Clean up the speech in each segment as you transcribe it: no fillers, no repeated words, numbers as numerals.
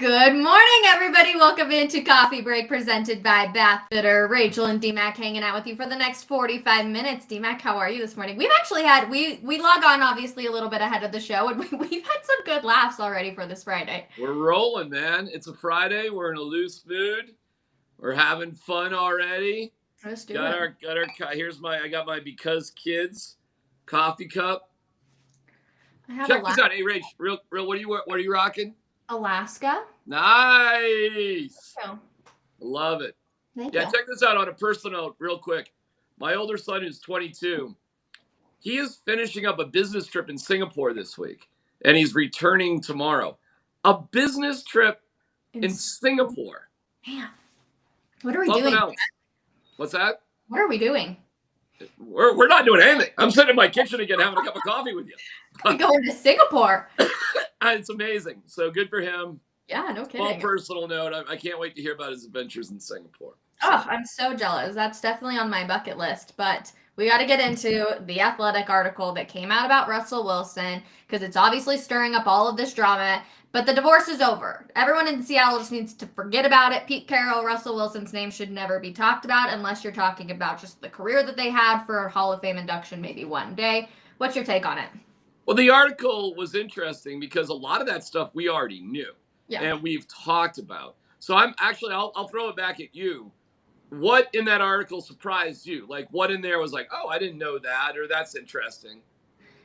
Good morning, everybody. Welcome into Coffee Break presented by Bath Fitter. Rachel and DMAC hanging out with you for the next 45 minutes. DMAC, how are you this morning? We've actually had, we log on obviously a little bit ahead of the show, and we've had some good laughs already for this Friday. We're rolling, man. It's a Friday. We're in a loose mood. We're having fun already. Let's do it. I got my Because Kids coffee cup. I Check this out. Hey, Rach, real, what are you rocking? Alaska. Nice. Oh. Love it. Thank you. Check this out on a personal note, real quick. My older son is 22. He is finishing up a business trip in Singapore this week, and he's returning tomorrow. A business trip in Singapore. Man, what are we doing? Else. What's that? What are we doing? We're not doing anything. I'm sitting in my kitchen again having a cup of coffee with you. Going to Singapore. It's amazing. So good for him. Yeah, no kidding. Small personal note. I can't wait to hear about his adventures in Singapore. Oh, I'm so jealous. That's definitely on my bucket list. But we got to get into the Athletic article that came out about Russell Wilson because it's obviously stirring up all of this drama. But the divorce is over. Everyone in Seattle just needs to forget about it. Pete Carroll, Russell Wilson's name should never be talked about unless you're talking about just the career that they had for a Hall of Fame induction maybe one day. What's your take on it? Well, the article was interesting because a lot of that stuff we already knew and we've talked about. So I'll throw it back at you. What in that article surprised you? Like what in there was like, oh, I didn't know that, or that's interesting?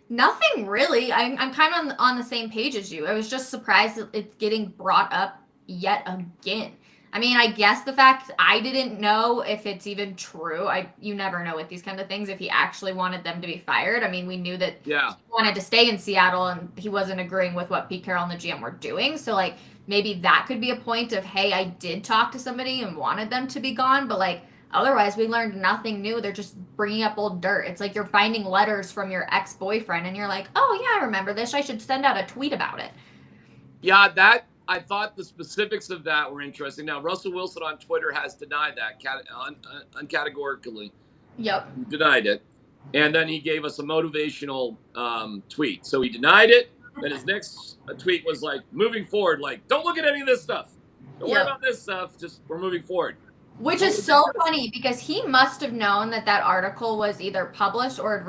Nothing really. I'm kind of on the same page as you. I was just surprised that it's getting brought up yet again. I mean, I guess the fact I didn't know if it's even true. You never know with these kind of things if he actually wanted them to be fired. I mean, we knew that he wanted to stay in Seattle and he wasn't agreeing with what Pete Carroll and the GM were doing. So, like, maybe that could be a point of, hey, I did talk to somebody and wanted them to be gone. But, like, otherwise, we learned nothing new. They're just bringing up old dirt. It's like you're finding letters from your ex-boyfriend and you're like, oh, yeah, I remember this. I should send out a tweet about it. Yeah, I thought the specifics of that were interesting. Now, Russell Wilson on Twitter has denied that uncategorically. Yep. He denied it. And then he gave us a motivational tweet. So he denied it. Then his next tweet was like, moving forward, like, don't look at any of this stuff. Don't worry about this stuff. Just we're moving forward. Which is so funny because he must have known that article was either published or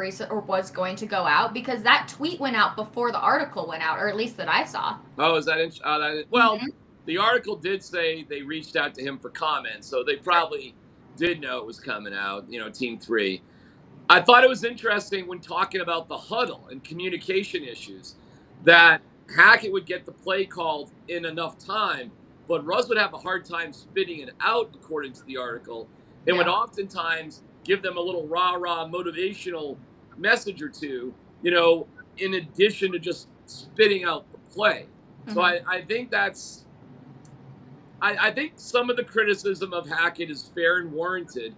was going to go out because that tweet went out before the article went out, or at least that I saw. Oh, is that well, the article did say they reached out to him for comments, so they probably did know it was coming out, Team 3. I thought it was interesting when talking about the huddle and communication issues that Hackett would get the play called in enough time, but Russ would have a hard time spitting it out, according to the article, and would oftentimes give them a little rah-rah motivational message or two, in addition to just spitting out the play. So I think I think some of the criticism of Hackett is fair and warranted.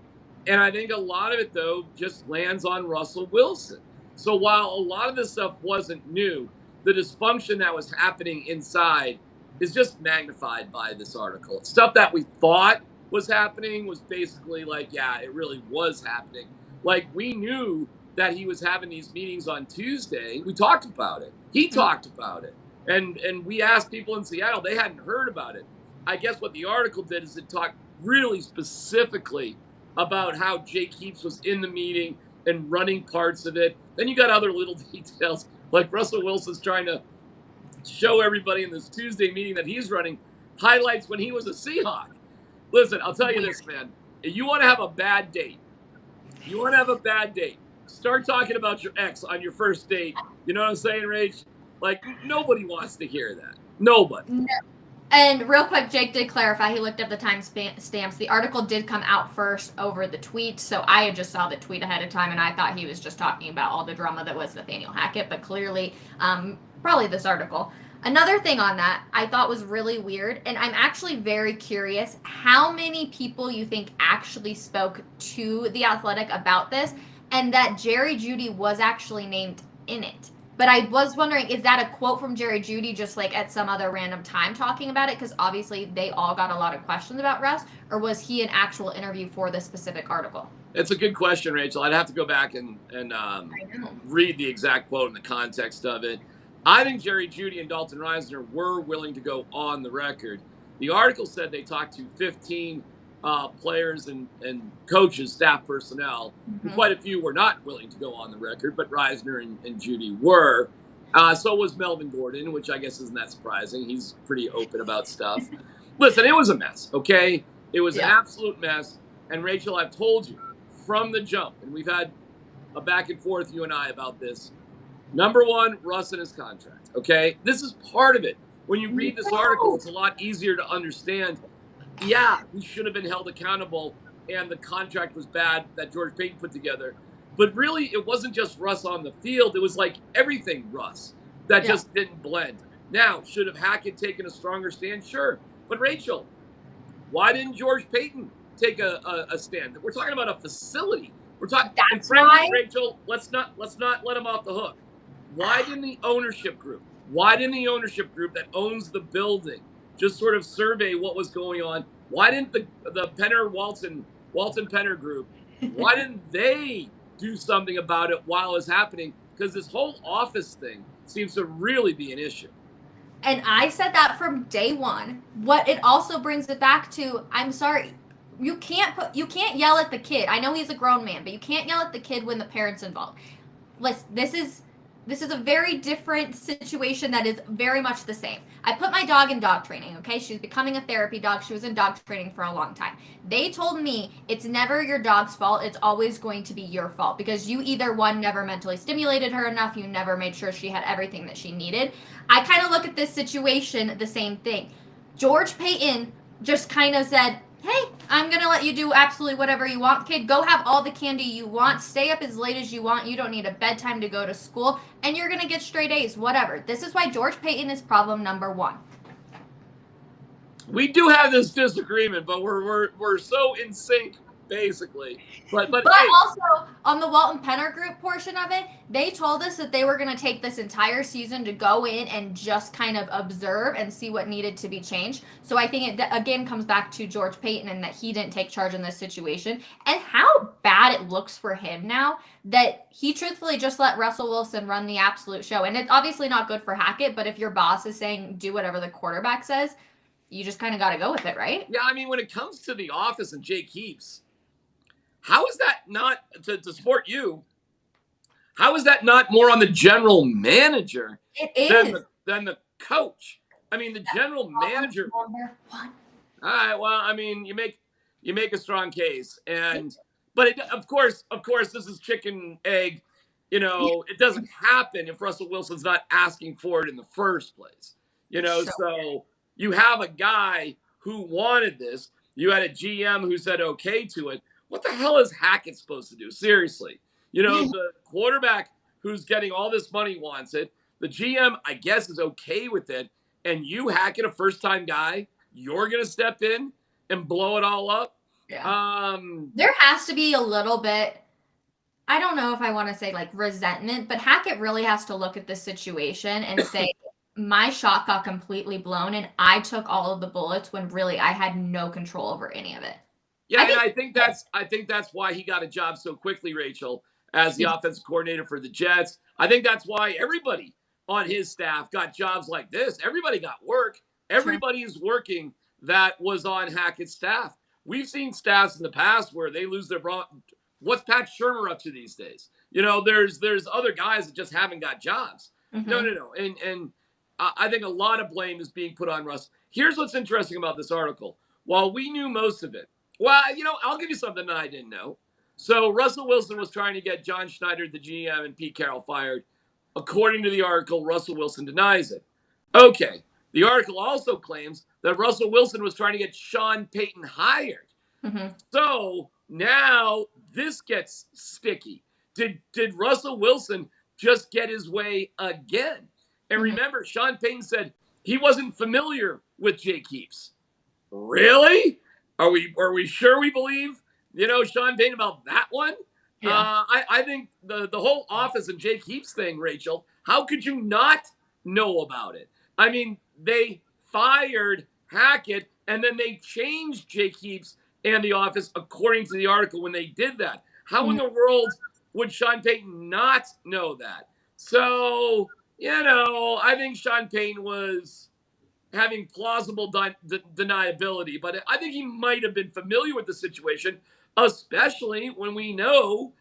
And I think a lot of it, though, just lands on Russell Wilson. So while a lot of this stuff wasn't new, the dysfunction that was happening inside is just magnified by this article. Stuff that we thought was happening was basically like, yeah, it really was happening. Like, we knew that he was having these meetings on Tuesday. We talked about it. He talked about it. And we asked people in Seattle, they hadn't heard about it. I guess what the article did is it talked really specifically about how Jake Heaps was in the meeting and running parts of it. Then you got other little details, like Russell Wilson's trying to show everybody in this Tuesday meeting that he's running highlights when he was a Seahawk. Listen, I'll tell you this, man. If you want to have a bad date, start talking about your ex on your first date. You know what I'm saying, Rach? Like, nobody wants to hear that. Nobody. No. And real quick, Jake did clarify. He looked up the time stamps. The article did come out first over the tweet, so I had just saw the tweet ahead of time, and I thought he was just talking about all the drama that was Nathaniel Hackett, but clearly, probably this article. Another thing on that I thought was really weird, and I'm actually very curious how many people you think actually spoke to The Athletic about this, and that Jerry Jeudy was actually named in it. But I was wondering, is that a quote from Jerry Jeudy just like at some other random time talking about it? Because obviously they all got a lot of questions about Russ. Or was he an actual interview for this specific article? It's a good question, Rachel. I'd have to go back and read the exact quote and the context of it. I think Jerry Jeudy and Dalton Reisner were willing to go on the record. The article said they talked to 15 players and coaches, staff personnel. Mm-hmm. Quite a few were not willing to go on the record, but Reisner and Jeudy were. So was Melvin Gordon, which I guess isn't that surprising. He's pretty open about stuff. Listen, it was a mess, okay? It was an absolute mess. And Rachel, I've told you from the jump, and we've had a back and forth, you and I, about this. Number one, Russ and his contract, okay? This is part of it. When you read this article, it's a lot easier to understand. Yeah, he should have been held accountable, and the contract was bad that George Payton put together. But really, it wasn't just Russ on the field. It was like everything Russ that just didn't blend. Now, should have Hackett taken a stronger stand? Sure. But Rachel, why didn't George Payton take a stand? We're talking about a facility. We're talking. And frankly, Rachel, let's not let him off the hook. Why didn't the ownership group that owns the building just sort of survey what was going on? Why didn't the Penner Walton Penner group, why didn't they do something about it while it was happening? Because this whole office thing seems to really be an issue. And I said that from day one. What it also brings it back to, I'm sorry, you can't yell at the kid. I know he's a grown man, but you can't yell at the kid when the parent's involved. Listen, this is a very different situation that is very much the same. I put my dog in dog training, okay? She's becoming a therapy dog. She was in dog training for a long time. They told me it's never your dog's fault. It's always going to be your fault because you either, one, never mentally stimulated her enough. You never made sure she had everything that she needed. I kind of look at this situation the same thing. George Payton just kind of said, hey, I'm going to let you do absolutely whatever you want, kid. Go have all the candy you want. Stay up as late as you want. You don't need a bedtime to go to school. And you're going to get straight A's, whatever. This is why George Payton is problem number one. We do have this disagreement, but we're so in sync, basically. But hey. Also, on the Walton Penner group portion of it, they told us that they were going to take this entire season to go in and just kind of observe and see what needed to be changed. So I think it, again, comes back to George Payton and that he didn't take charge in this situation and how bad it looks for him now that he truthfully just let Russell Wilson run the absolute show. And it's obviously not good for Hackett, but if your boss is saying do whatever the quarterback says, you just kind of got to go with it, right? Yeah, I mean, when it comes to the office and Jake Heaps, how is that not, to support you, how is that not more on the general manager than the coach? I mean, the general manager. Number one. All right, well, I mean, you make a strong case. But of course, this is chicken, egg. You know, it doesn't happen if Russell Wilson's not asking for it in the first place. You know, so you have a guy who wanted this. You had a GM who said okay to it. What the hell is Hackett supposed to do? Seriously. You know, the quarterback who's getting all this money wants it. The GM, I guess, is okay with it. And you, Hackett, a first-time guy, you're going to step in and blow it all up? Yeah. There has to be a little bit, I don't know if I want to say like resentment, but Hackett really has to look at this situation and say, my shot got completely blown and I took all of the bullets when really I had no control over any of it. Yeah, I think that's why he got a job so quickly, Rachel, as the offensive coordinator for the Jets. I think that's why everybody on his staff got jobs like this. Everybody got work. Everybody is working that was on Hackett's staff. We've seen staffs in the past where they lose their what's Pat Shurmur up to these days? You know, there's other guys that just haven't got jobs. Mm-hmm. No. And I think a lot of blame is being put on Russ. Here's what's interesting about this article. While we knew most of it, well, you know, I'll give you something that I didn't know. So Russell Wilson was trying to get John Schneider, the GM, and Pete Carroll fired. According to the article, Russell Wilson denies it. Okay. The article also claims that Russell Wilson was trying to get Sean Payton hired. Mm-hmm. So now this gets sticky. Did Russell Wilson just get his way again? And remember, Sean Payton said he wasn't familiar with Jake Heaps. Really? Are we sure we believe, you know, Sean Payton about that one? Yeah. I think the whole office and Jake Heaps thing, Rachel, how could you not know about it? I mean, they fired Hackett and then they changed Jake Heaps and the office according to the article when they did that. How in the world would Sean Payton not know that? So I think Sean Payton was having plausible deniability, but I think he might have been familiar with the situation, especially when we know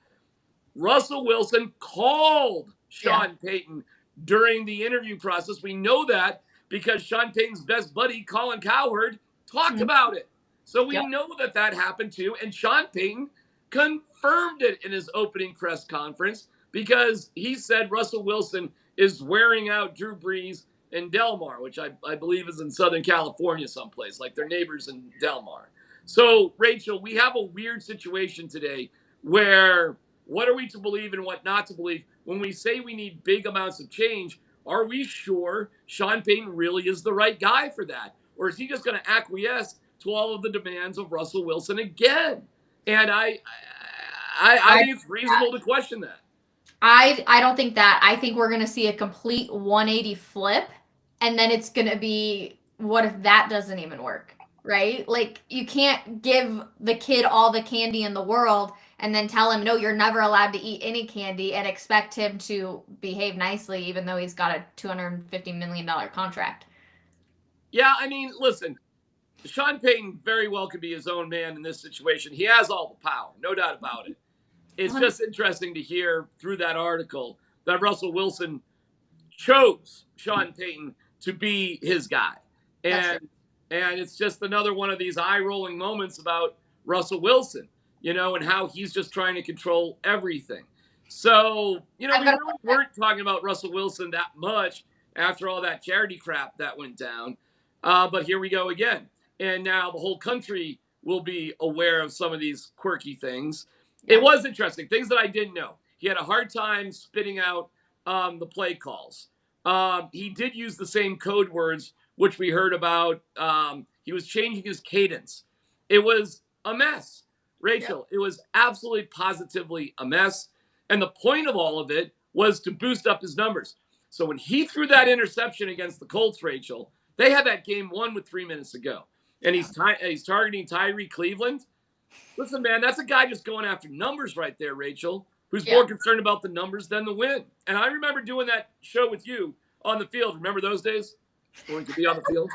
Russell Wilson called Yeah. Sean Payton during the interview process. We know that because Sean Payton's best buddy, Colin Cowherd, talked Mhm. about it. So we Yep. know that happened too. And Sean Payton confirmed it in his opening press conference because he said Russell Wilson is wearing out Drew Brees in Del Mar, which I believe is in Southern California someplace, like their neighbors in Del Mar. So, Rachel, we have a weird situation today where what are we to believe and what not to believe? When we say we need big amounts of change, are we sure Sean Payton really is the right guy for that? Or is he just going to acquiesce to all of the demands of Russell Wilson again? And I I think it's reasonable to question that. I don't think that. I think we're gonna see a complete 180 flip, and then it's gonna be, what if that doesn't even work? Right? Like, you can't give the kid all the candy in the world and then tell him, no, you're never allowed to eat any candy, and expect him to behave nicely even though he's got a $250 million contract. Yeah, I mean, listen, Sean Payton very well could be his own man in this situation. He has all the power, no doubt about it. It's just interesting to hear through that article that Russell Wilson chose Sean Payton to be his guy. And it's just another one of these eye-rolling moments about Russell Wilson, and how he's just trying to control everything. So, we really weren't talking about Russell Wilson that much after all that charity crap that went down. But here we go again. And now the whole country will be aware of some of these quirky things. It was interesting. Things that I didn't know. He had a hard time spitting out the play calls. He did use the same code words, which we heard about. He was changing his cadence. It was a mess, Rachel. It was absolutely positively a mess. And the point of all of it was to boost up his numbers. So when he threw that interception against the Colts, Rachel, they had that game won with 3 minutes to go. And he's targeting Tyree Cleveland. Listen, man, that's a guy just going after numbers right there, Rachel, who's more concerned about the numbers than the win. And I remember doing that show with you on the field. Remember those days when we could be on the field?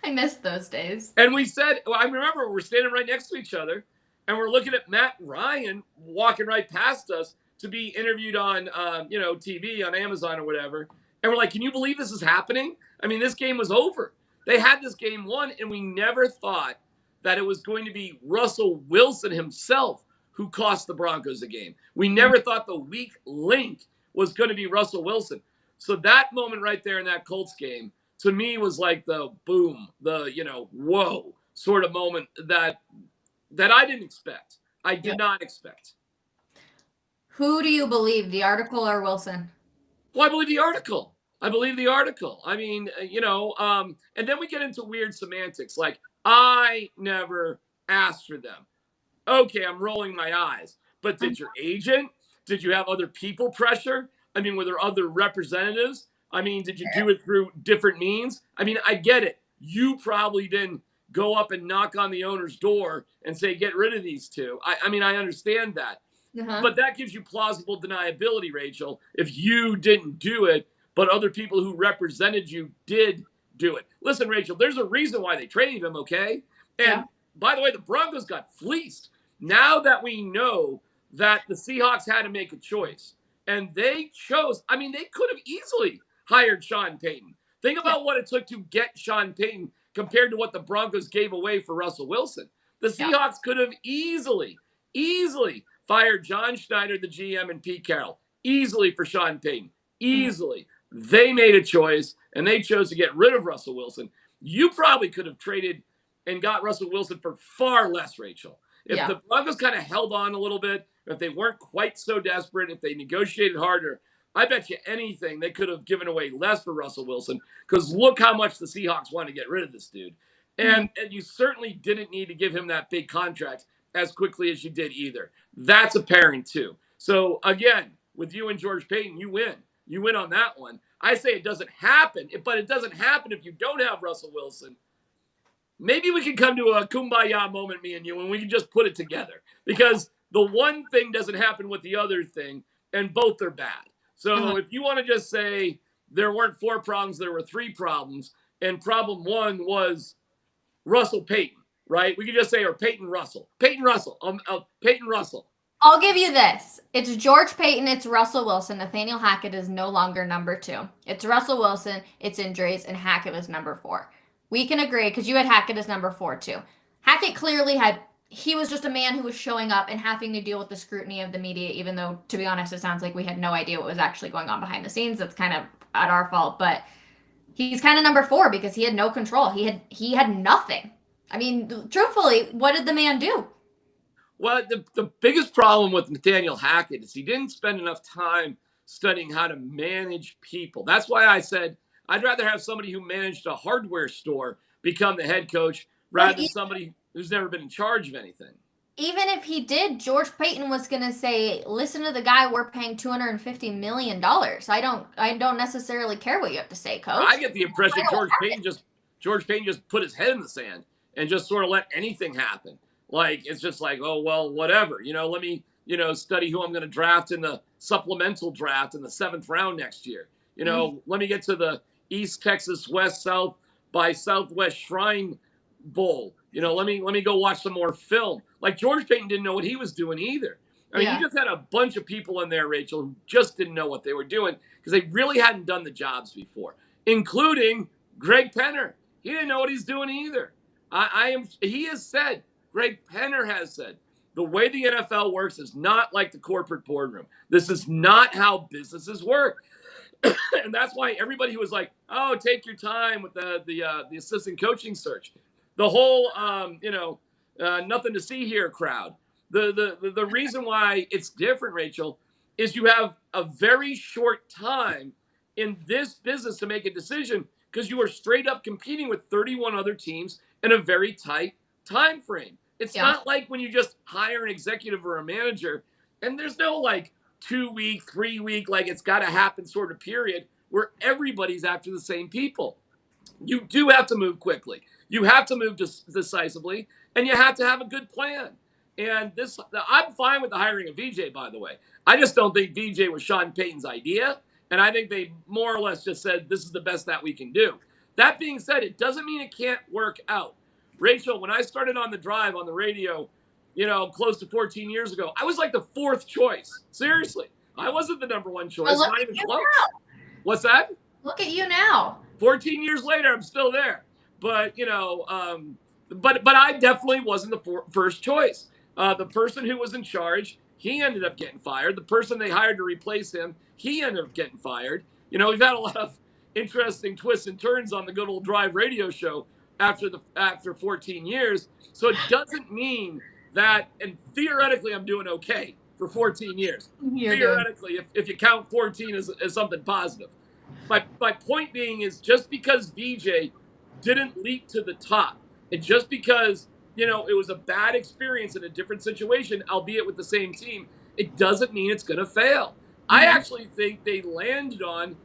I missed those days. And we said, I remember we're standing right next to each other, and we're looking at Matt Ryan walking right past us to be interviewed on, TV, on Amazon or whatever. And we're like, can you believe this is happening? I mean, this game was over. They had this game won, and we never thought that it was going to be Russell Wilson himself who cost the Broncos the game. We never thought the weak link was going to be Russell Wilson. So that moment right there in that Colts game, to me, was like the boom, the, whoa sort of moment that I didn't expect. I did not expect. Who do you believe, the article or Wilson? Well, I believe the article. I mean, and then we get into weird semantics like, I never asked for them. Okay, I'm rolling my eyes. But did your agent? Did you have other people pressure? I mean, were there other representatives? I mean, did you do it through different means? I mean, I get it. You probably didn't go up and knock on the owner's door and say, get rid of these two. I mean, I understand that. But that gives you plausible deniability, Rachel, if you didn't do it, but other people who represented you did do it. Listen, Rachel, there's a reason why they traded him, okay? And by the way, the Broncos got fleeced. Now that we know that the Seahawks had to make a choice, and they chose, I mean, they could have easily hired Sean Payton. Think about what it took to get Sean Payton compared to what the Broncos gave away for Russell Wilson. The Seahawks could have easily fired John Schneider, the GM, and Pete Carroll. Easily for Sean Payton. Easily. They made a choice, and they chose to get rid of Russell Wilson. You probably could have traded and got Russell Wilson for far less, Rachel. If the Broncos kind of held on a little bit, if they weren't quite so desperate, if they negotiated harder, I bet you anything they could have given away less for Russell Wilson, because look how much the Seahawks want to get rid of this dude. And you certainly didn't need to give him that big contract as quickly as you did either. That's apparent too. So again, with you and George Payton, you win. You win on that one. I say it doesn't happen, but it doesn't happen if you don't have Russell Wilson. Maybe we can come to a kumbaya moment, me and you, and we can just put it together. Because the one thing doesn't happen with the other thing, and both are bad. So if you want to just say, there weren't 4 problems, there were 3 problems. And problem 1 was Russell Payton, right? We could just say, or Peyton Russell. Peyton Russell. Peyton Russell. I'll give you this. It's George Payton, it's Russell Wilson. Nathaniel Hackett is no longer number 2. It's Russell Wilson, it's injuries, and Hackett was number 4. We can agree, because you had Hackett as number 4 too. Hackett clearly he was just a man who was showing up and having to deal with the scrutiny of the media, even though, to be honest, it sounds like we had no idea what was actually going on behind the scenes. That's kind of at our fault, but he's kind of number 4 because he had no control. He had nothing. I mean, truthfully, what did the man do? Well, the biggest problem with Nathaniel Hackett is he didn't spend enough time studying how to manage people. That's why I said I'd rather have somebody who managed a hardware store become the head coach rather than somebody who's never been in charge of anything. Even if he did, George Payton was going to say, listen to the guy we're paying $250 million. I don't necessarily care what you have to say, coach. I get the impression George Payton just put his head in the sand and just sort of let anything happen. Like, it's just like, oh, well, whatever. Let me, study who I'm going to draft in the supplemental draft in the 7th round next year. Let me get to the East Texas West South by Southwest Shrine Bowl. Let me go watch some more film. Like, George Payton didn't know what he was doing either. I mean, you just had a bunch of people in there, Rachel, who just didn't know what they were doing because they really hadn't done the jobs before, including Greg Penner. He didn't know what he's doing either. Greg Penner has said, the way the NFL works is not like the corporate boardroom. This is not how businesses work. And that's why everybody who was like, oh, take your time with the assistant coaching search. The whole, nothing to see here crowd. The reason why it's different, Rachel, is you have a very short time in this business to make a decision because you are straight up competing with 31 other teams in a very tight time frame. It's not like when you just hire an executive or a manager and there's no like 2-week, 3-week, like it's got to happen sort of period where everybody's after the same people. You do have to move quickly. You have to move decisively, and you have to have a good plan. And I'm fine with the hiring of VJ, by the way. I just don't think VJ was Sean Payton's idea, and I think they more or less just said, this is the best that we can do. That being said, it doesn't mean it can't work out. Rachel, when I started on the drive on the radio, close to 14 years ago, I was like the 4th choice. Seriously. I wasn't the number 1 choice. Well, not even close. What's that? Look at you now. 14 years later, I'm still there. But, but I definitely wasn't the first choice. The person who was in charge, he ended up getting fired. The person they hired to replace him, he ended up getting fired. We've had a lot of interesting twists and turns on the good old drive radio show after 14 years. So it doesn't mean that, and theoretically, I'm doing okay for 14 years. Theoretically, if you count 14 as something positive. My point being is just because VJ didn't leap to the top, and just because, it was a bad experience in a different situation, albeit with the same team, it doesn't mean it's going to fail. Mm-hmm. I actually think they landed on,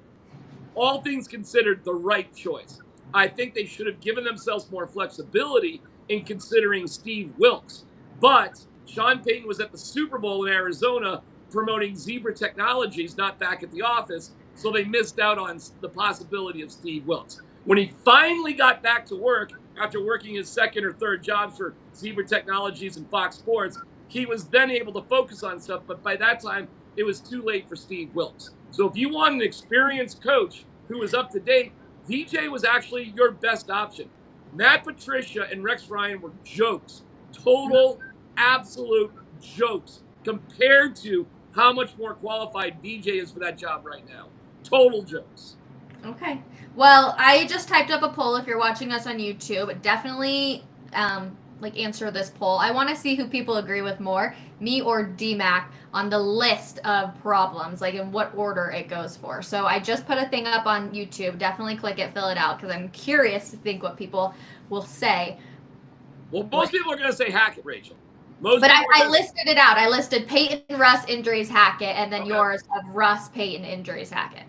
all things considered, the right choice. I think they should have given themselves more flexibility in considering Steve Wilkes. But Sean Payton was at the Super Bowl in Arizona promoting Zebra Technologies, not back at the office, so they missed out on the possibility of Steve Wilkes. When he finally got back to work, after working his 2nd or 3rd jobs for Zebra Technologies and Fox Sports, he was then able to focus on stuff, but by that time, it was too late for Steve Wilkes. So if you want an experienced coach who was up to date, VJ was actually your best option. Matt Patricia and Rex Ryan were jokes, total, absolute jokes compared to how much more qualified VJ is for that job right now. Total jokes. Okay. Well, I just typed up a poll if you're watching us on YouTube. Definitely answer this poll. I want to see who people agree with more, me or DMAC, on the list of problems, like in what order it goes for. So I just put a thing up on YouTube. Definitely click it, fill it out, because I'm curious to think what people will say. Well, most people are going to say Hackett, Rachel. But I listed it out. I listed Payton, Russ, injuries, Hackett, and then yours of Russ, Payton, injuries, Hackett.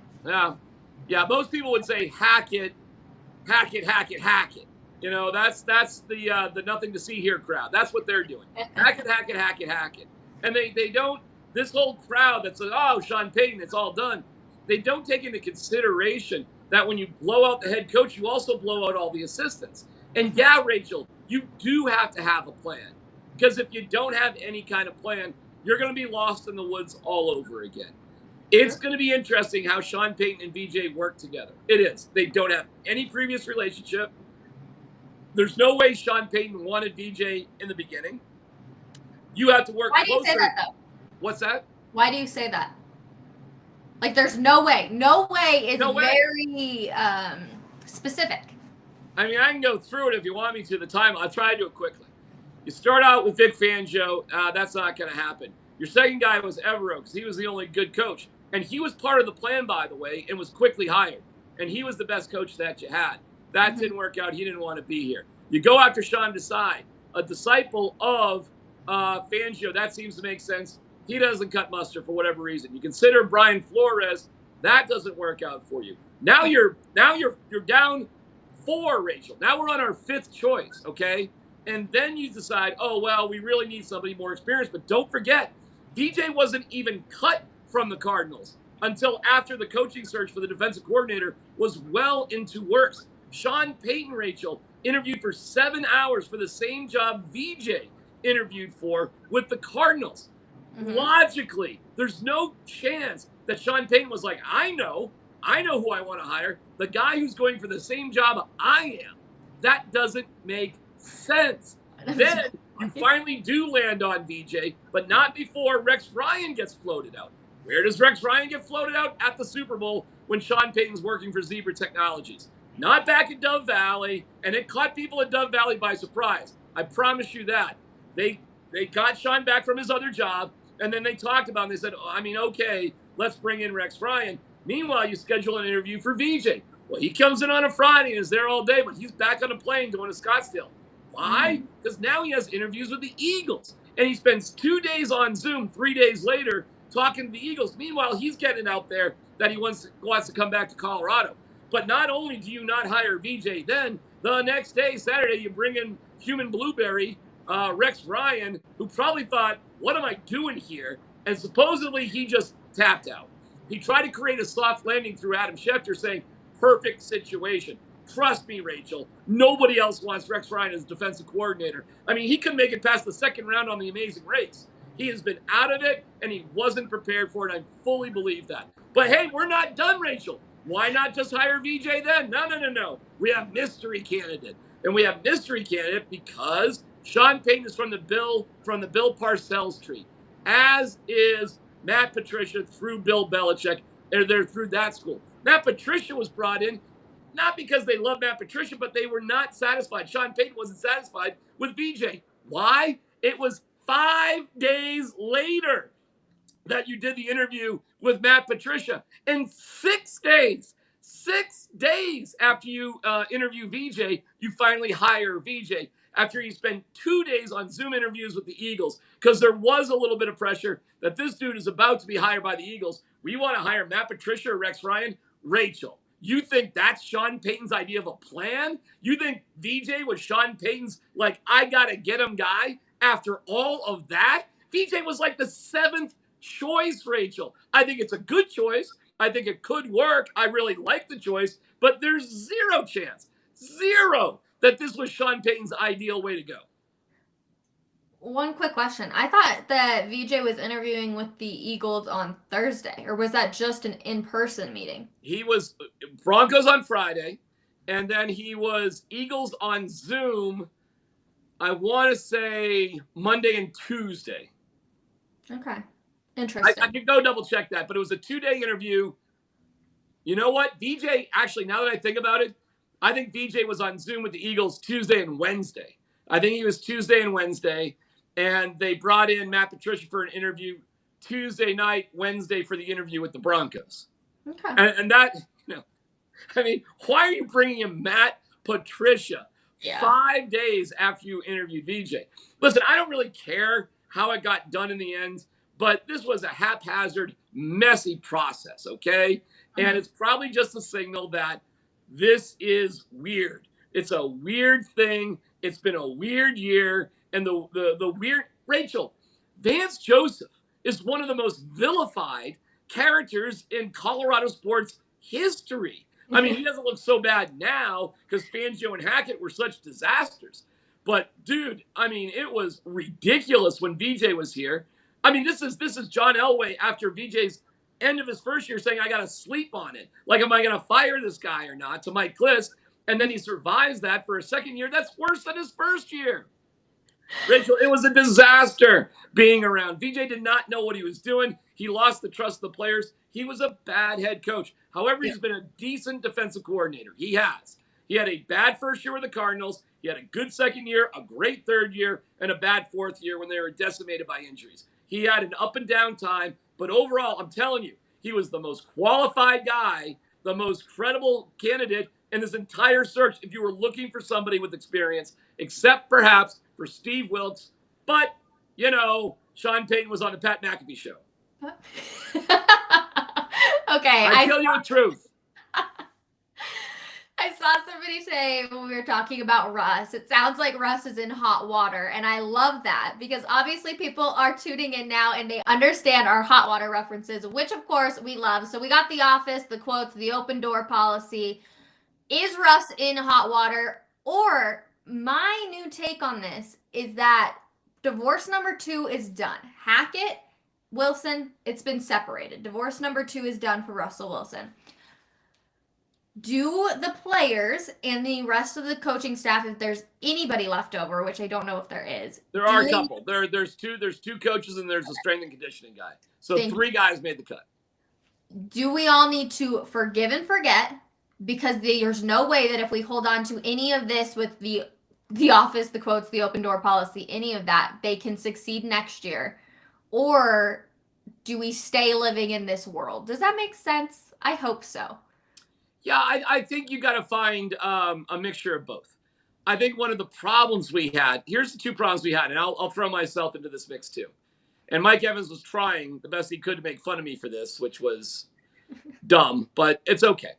Yeah, most people would say Hackett. That's the nothing to see here crowd. That's what they're doing. Hackett. And they don't, this whole crowd that says, oh, Sean Payton, it's all done. they don't take into consideration that when you blow out the head coach, you also blow out all the assistants. And yeah, Rachel, you do have to have a plan, because if you don't have any kind of plan, you're going to be lost in the woods all over again. It's going to be interesting how Sean Payton and VJ work together. It is. They don't have any previous relationship. There's no way Sean Payton wanted VJ in the beginning. You have to work closer. Why do you say that, though? What's that? Why do you say that? Like, there's no way. No way is very specific. I mean, I can go through it if you want me to. The time, I'll try to do it quickly. You start out with Vic Fangio. That's not going to happen. Your second guy was Evero, because he was the only good coach. And he was part of the plan, by the way, and was quickly hired. And he was the best coach that you had. That didn't work out. He didn't want to be here. You go after Sean Desai, a disciple of Fangio. That seems to make sense. He doesn't cut mustard for whatever reason. You consider Brian Flores. That doesn't work out for you. Now you're down 4, Rachel. Now we're on our 5th choice, okay? And then you decide, oh, well, we really need somebody more experienced. But don't forget, DJ wasn't even cut from the Cardinals until after the coaching search for the defensive coordinator was well into works. Sean Payton, Rachel, interviewed for 7 hours for the same job VJ interviewed for with the Cardinals. Logically, there's no chance that Sean Payton was like, I know who I want to hire. The guy who's going for the same job I am. That doesn't make sense. Then you finally do land on VJ, but not before Rex Ryan gets floated out. Where does Rex Ryan get floated out? At the Super Bowl when Sean Payton's working for Zebra Technologies. Not back at Dove Valley, and it caught people at Dove Valley by surprise. I promise you that. They got Sean back from his other job, and then they talked about it, and they said, okay, let's bring in Rex Ryan. Meanwhile, you schedule an interview for VJ. Well, he comes in on a Friday and is there all day, but he's back on a plane going to Scottsdale. Why? Because now he has interviews with the Eagles, and he spends 2 days on Zoom, 3 days later, talking to the Eagles. Meanwhile, he's getting out there that he wants to come back to Colorado. But not only do you not hire VJ, then the next day, Saturday, you bring in human blueberry, Rex Ryan, who probably thought, what am I doing here? And supposedly he just tapped out. He tried to create a soft landing through Adam Schefter saying, perfect situation. Trust me, Rachel, nobody else wants Rex Ryan as defensive coordinator. I mean, he couldn't make it past the second round on The Amazing Race. He has been out of it, and he wasn't prepared for it. I fully believe that. But hey, we're not done, Rachel. Why not just hire VJ then? No. We have mystery candidate. And we have mystery candidate because Sean Payton is from the Bill Parcells tree, as is Matt Patricia through Bill Belichick. They're through that school. Matt Patricia was brought in not because they love Matt Patricia, but they were not satisfied. Sean Payton wasn't satisfied with VJ. Why? It was 5 days later that you did the interview with Matt Patricia. And 6 days after you interview VJ, you finally hire VJ after you spend 2 days on Zoom interviews with the Eagles, because there was a little bit of pressure that this dude is about to be hired by the Eagles. We want to hire Matt Patricia or Rex Ryan. Rachel, you think that's Sean Payton's idea of a plan? You think VJ was Sean Payton's, like, I got to get him guy after all of that? VJ was like the 7th choice, Rachel. I think it's a good choice. I think it could work. I really like the choice, but there's zero chance, that this was Sean Payton's ideal way to go. One quick question. I thought that VJ was interviewing with the Eagles on Thursday, or was that just an in-person meeting? He was Broncos on Friday, and then he was Eagles on Zoom, I want to say Monday and Tuesday. Okay. Interesting. I could go double check that, but it was a 2-day interview. You know what? VJ, actually, now that I think about it, I think VJ was on Zoom with the Eagles Tuesday and Wednesday. I think he was Tuesday and Wednesday, and they brought in Matt Patricia for an interview Tuesday night, Wednesday for the interview with the Broncos. Okay. And that, I mean, why are you bringing in Matt Patricia 5 days after you interviewed VJ? Listen, I don't really care how it got done in the end, but this was a haphazard, messy process, okay? And it's probably just a signal that this is weird. It's a weird thing. It's been a weird year. And the weird, Rachel, Vance Joseph is one of the most vilified characters in Colorado sports history. I mean, he doesn't look so bad now because Fangio and Hackett were such disasters. But dude, I mean, it was ridiculous when VJ was here. I mean, this is John Elway after VJ's end of his first year saying, I got to sleep on it. Like, am I going to fire this guy or not? To Mike Kliss. And then he survives that for a second year. That's worse than his first year. Rachel, it was a disaster being around. VJ did not know what he was doing. He lost the trust of the players. He was a bad head coach. However, he's been a decent defensive coordinator. He has. He had a bad first year with the Cardinals. He had a good second year, a great third year, and a bad fourth year when they were decimated by injuries. He had an up and down time, but overall, I'm telling you, he was the most qualified guy, the most credible candidate in this entire search if you were looking for somebody with experience, except perhaps for Steve Wilkes. But, you know, Sean Payton was on the Pat McAfee show. Okay. I tell you the truth. I saw somebody say when we were talking about Russ, it sounds like Russ is in hot water. And I love that because obviously people are tuning in now and they understand our hot water references, which of course we love. So we got The Office, the quotes, the open door policy. Is Russ in hot water? Or my new take on this is that divorce number 2 is done. Hackett, Wilson, it's been separated. Divorce number 2 is done for Russell Wilson. Do the players and the rest of the coaching staff, if there's anybody left over, which I don't know if there is. There are a couple. There's two coaches and there's a strength and conditioning guy. So 3 guys made the cut. Do we all need to forgive and forget? Because there's no way that if we hold on to any of this with the office, the quotes, the open door policy, any of that, they can succeed next year. Or do we stay living in this world? Does that make sense? I hope so. Yeah, I think you got to find a mixture of both. I think one of the problems we had, here's the 2 problems we had, and I'll throw myself into this mix too. And Mike Evans was trying the best he could to make fun of me for this, which was dumb, but it's okay.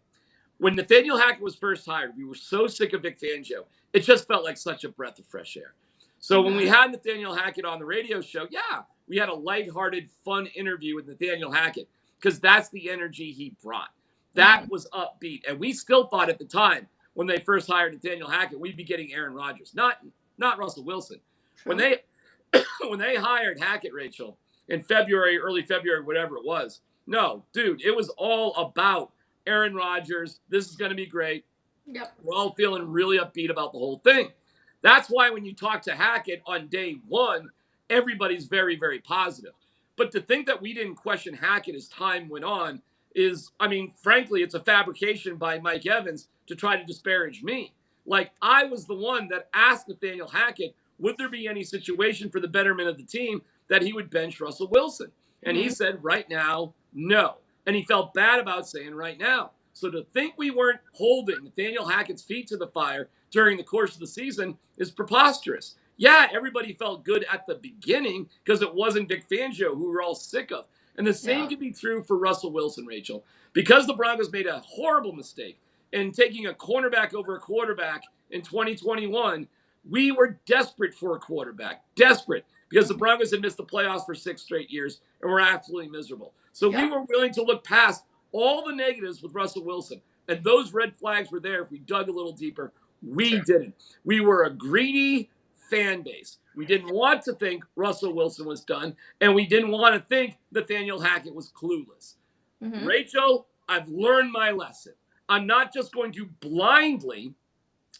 When Nathaniel Hackett was first hired, we were so sick of Vic Fangio. It just felt like such a breath of fresh air. So when we had Nathaniel Hackett on the radio show, yeah, we had a lighthearted, fun interview with Nathaniel Hackett because that's the energy he brought. That was upbeat. And we still thought at the time when they first hired Nathaniel Hackett, we'd be getting Aaron Rodgers, not Russell Wilson. True. When they hired Hackett, Rachel, in February, early February, whatever it was, no, dude, it was all about Aaron Rodgers. This is going to be great. Yep. We're all feeling really upbeat about the whole thing. That's why when you talk to Hackett on day 1, everybody's very, very positive. But to think that we didn't question Hackett as time went on is, I mean, frankly, it's a fabrication by Mike Evans to try to disparage me. Like, I was the one that asked Nathaniel Hackett, would there be any situation for the betterment of the team that he would bench Russell Wilson? And he said, right now, no. And he felt bad about saying right now. So to think we weren't holding Nathaniel Hackett's feet to the fire during the course of the season is preposterous. Yeah, everybody felt good at the beginning because it wasn't Vic Fangio, who we're all sick of. And the same can be true for Russell Wilson, Rachel. Because the Broncos made a horrible mistake in taking a cornerback over a quarterback in 2021, we were desperate for a quarterback. Desperate. Because the Broncos had missed the playoffs for 6 straight years and were absolutely miserable. So we were willing to look past all the negatives with Russell Wilson. And those red flags were there if we dug a little deeper. We didn't. We were a greedy fan base. We didn't want to think Russell Wilson was done, and we didn't want to think Nathaniel Hackett was clueless. Rachel, I've learned my lesson. I'm not just going to blindly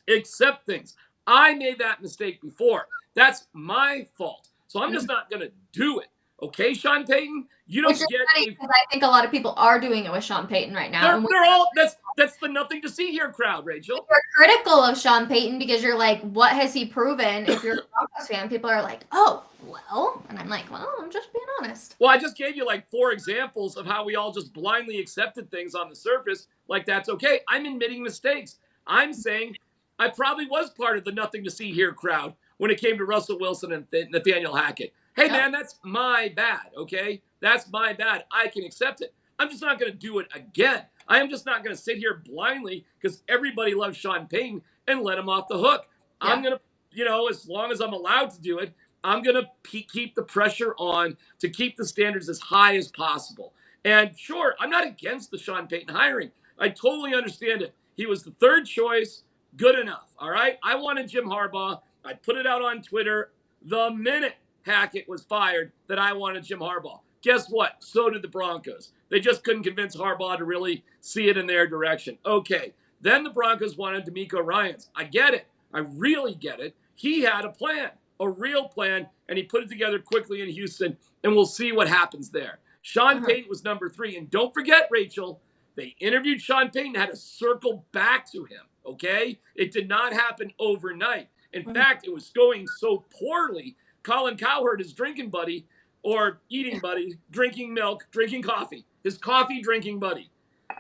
accept things. I made that mistake before. That's my fault. So I'm just not going to do it. Okay, Sean Payton? You don't get funny because I think a lot of people are doing it with Sean Payton right now. They're all that's the nothing to see here crowd, Rachel. You're critical of Sean Payton because you're like, what has he proven? If you're a Broncos fan, people are like, oh, well, and I'm like, well, I'm just being honest. Well, I just gave you like 4 examples of how we all just blindly accepted things on the surface, like that's okay. I'm admitting mistakes. I'm saying I probably was part of the nothing to see here crowd when it came to Russell Wilson and Nathaniel Hackett. Hey, man, that's my bad, okay? That's my bad. I can accept it. I'm just not going to do it again. I am just not going to sit here blindly because everybody loves Sean Payton and let him off the hook. Yeah. I'm going to, as long as I'm allowed to do it, I'm going to keep the pressure on to keep the standards as high as possible. And sure, I'm not against the Sean Payton hiring. I totally understand it. He was the third choice. Good enough. All right. I wanted Jim Harbaugh. I put it out on Twitter the minute Hackett was fired that I wanted Jim Harbaugh. Guess what? So did the Broncos. They just couldn't convince Harbaugh to really see it in their direction. Okay. Then the Broncos wanted DeMeco Ryans. I get it. I really get it. He had a plan, a real plan, and he put it together quickly in Houston, and we'll see what happens there. Sean Payton was number 3. And don't forget, Rachel, they interviewed Sean Payton, had to circle back to him, okay? It did not happen overnight. In fact, it was going so poorly, Colin Cowherd, his drinking buddy, or eating buddy, drinking milk, drinking coffee, his coffee drinking buddy,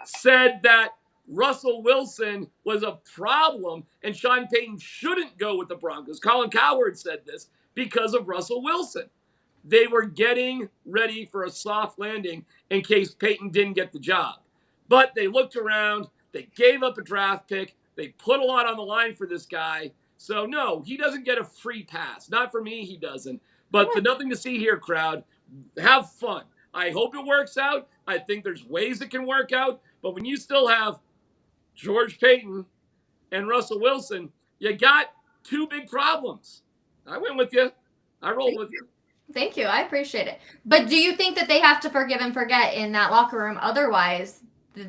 said that Russell Wilson was a problem and Sean Payton shouldn't go with the Broncos. Colin Cowherd said this because of Russell Wilson. They were getting ready for a soft landing in case Payton didn't get the job. But they looked around, they gave up a draft pick, they put a lot on the line for this guy. So no, he doesn't get a free pass. Not for me, he doesn't. But the nothing to see here crowd, have fun. I hope it works out. I think there's ways it can work out. But when you still have George Payton and Russell Wilson, you got 2 big problems. I went with you. I rolled with you. Thank you. I appreciate it. But do you think that they have to forgive and forget in that locker room? Otherwise,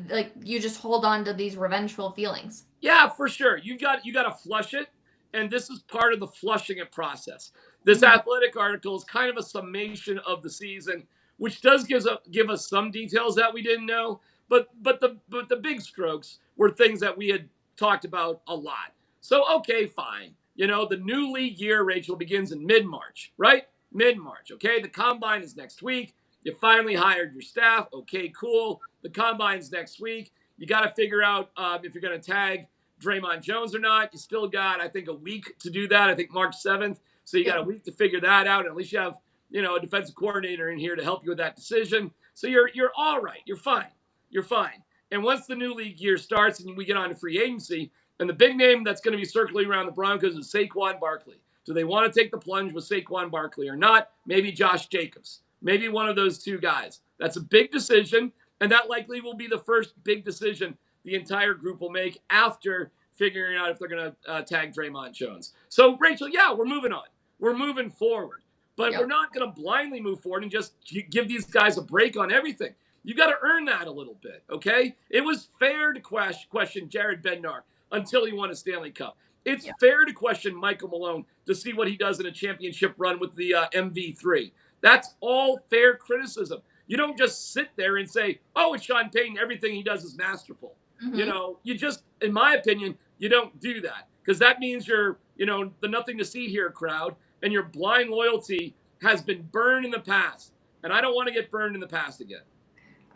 like, you just hold on to these revengeful feelings. Yeah, for sure. You got to flush it. And this is part of the flushing it process. This Athletic article is kind of a summation of the season, which does give us some details that we didn't know. But the big strokes were things that we had talked about a lot. So, okay, fine. You know, the new league year, Rachel, begins in mid-March, right? Mid-March, okay? The combine is next week. You finally hired your staff. Okay, cool. The combine's next week. You got to figure out if you're going to tag Draymond Jones or not. You still got, I think, a week to do that. I think March 7th. So you got a week to figure that out. At least you have, you know, a defensive coordinator in here to help you with that decision. So you're all right. You're fine. You're fine. And once the new league year starts and we get on to free agency, and the big name that's going to be circling around the Broncos is Saquon Barkley. Do they want to take the plunge with Saquon Barkley or not? Maybe Josh Jacobs. Maybe one of those 2 guys. That's a big decision, and that likely will be the first big decision the entire group will make after figuring out if they're going to tag Draymond Jones. So, Rachel, yeah, we're moving on. We're moving forward. But we're not going to blindly move forward and just give these guys a break on everything. You got to earn that a little bit, okay? It was fair to question Jared Bednar until he won a Stanley Cup. It's fair to question Michael Malone to see what he does in a championship run with the MV3. That's all fair criticism. You don't just sit there and say, oh, it's Sean Payton. Everything he does is masterful. You know, you just, in my opinion, you don't do that because that means you're, you know, the nothing to see here crowd and your blind loyalty has been burned in the past. And I don't want to get burned in the past again.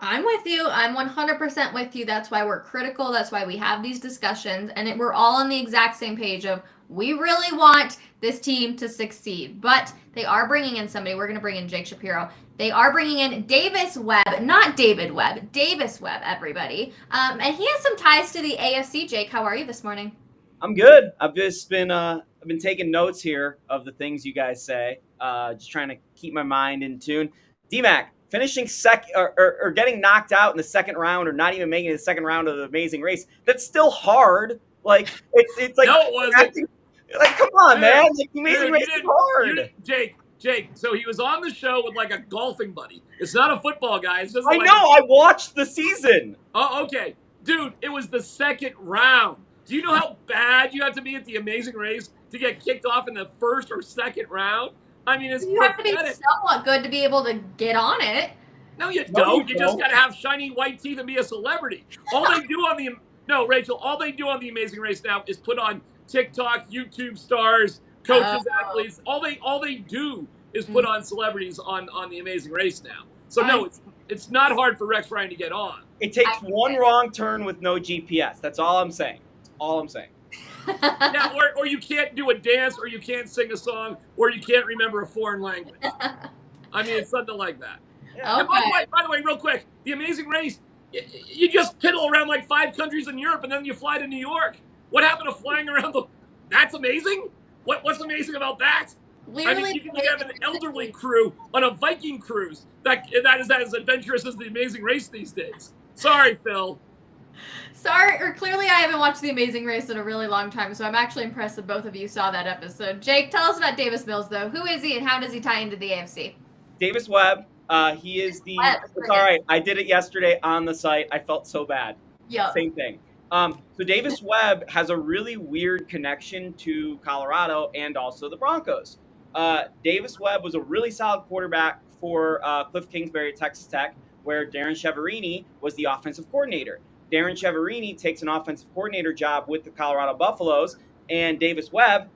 I'm with you. I'm 100% with you. That's why we're critical. That's why we have these discussions. And we're all on the exact same page of we really want this team to succeed. But they are bringing in somebody. We're going to bring in Jake Shapiro. They are bringing in Davis Webb, not David Webb, Davis Webb, everybody. And he has some ties to the AFC. Jake, how are you this morning? I'm good. I've just been I've been taking notes here of the things you guys say. Just trying to keep my mind in tune. D-Mac, finishing second or getting knocked out in the second round or not even making the second round of the Amazing Race, that's still hard. Like it's like no, it wasn't. Like, come on, man. Like, Amazing Race is hard. Jake, so he was on the show with like a golfing buddy. It's not a football guy. It's just I watched the season. Oh, okay. Dude, it was the second round. Do you know how bad you have to be at the Amazing Race to get kicked off in the first or second round? I mean, it's you have to be somewhat good to be able to get on it. No, you don't. You just got to have shiny white teeth and be a celebrity. All they do on the Amazing Race now is put on TikTok, YouTube stars, coaches, athletes. All they do is put on celebrities on the Amazing Race now. So no, it's not hard for Rex Ryan to get on. It takes one wrong turn with no GPS. That's all I'm saying. Yeah, or you can't do a dance, or you can't sing a song, or you can't remember a foreign language. I mean, it's something like that. Yeah. Okay. And by the way, real quick, the Amazing Race, you just piddle around like 5 countries in Europe, and then you fly to New York. What happened to flying around That's amazing? What's amazing about that? I mean, you can have an elderly crew on a Viking cruise that is as adventurous as the Amazing Race these days. Sorry, Phil. Sorry, or clearly I haven't watched The Amazing Race in a really long time, so I'm actually impressed that both of you saw that episode. Jake, tell us about Davis Mills, though. Who is he and how does he tie into the AFC? Davis Webb. He is the. It's all right. I did it yesterday on the site. I felt so bad. Yeah. Same thing. So Davis Webb has a really weird connection to Colorado and also the Broncos. Davis Webb was a really solid quarterback for Cliff Kingsbury at Texas Tech, where Darren Chiaverini was the offensive coordinator. Darren Chiaverini takes an offensive coordinator job with the Colorado Buffaloes, and Davis Webb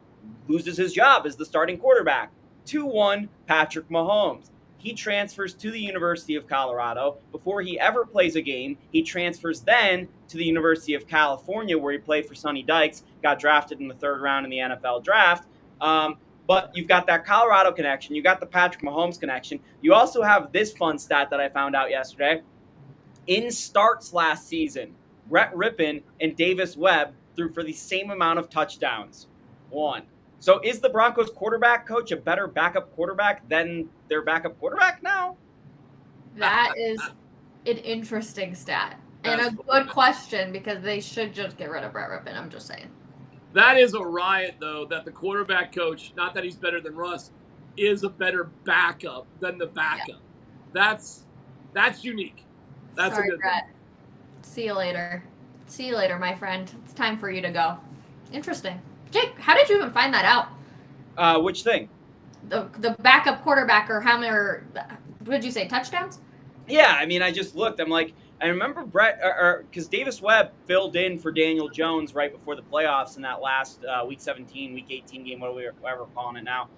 loses his job as the starting quarterback. 2-1 Patrick Mahomes. He transfers to the University of Colorado. Before he ever plays a game, he transfers then to the University of California, where he played for Sonny Dykes, got drafted in the 3rd round in the NFL draft. But you've got that Colorado connection. You got the Patrick Mahomes connection. You also have this fun stat that I found out yesterday. In starts last season, Brett Rippon and Davis Webb threw for the same amount of touchdowns. 1. So is the Broncos quarterback coach a better backup quarterback than their backup quarterback now? That is an interesting stat. And a good question, because they should just get rid of Brett Rippon. I'm just saying. That is a riot, though, that the quarterback coach, not that he's better than Russ, is a better backup than the backup. Yeah. That's unique. That's Sorry, a good Brett. thing. See you later. See you later, my friend. It's time for you to go. Interesting. Jake, how did you even find that out? Which thing? The backup quarterback, or how many, what did you say, touchdowns? Yeah, I mean, I just looked. I'm like, I remember Brett, because Davis Webb filled in for Daniel Jones right before the playoffs in that last Week 17, Week 18 game, whatever we're calling it now.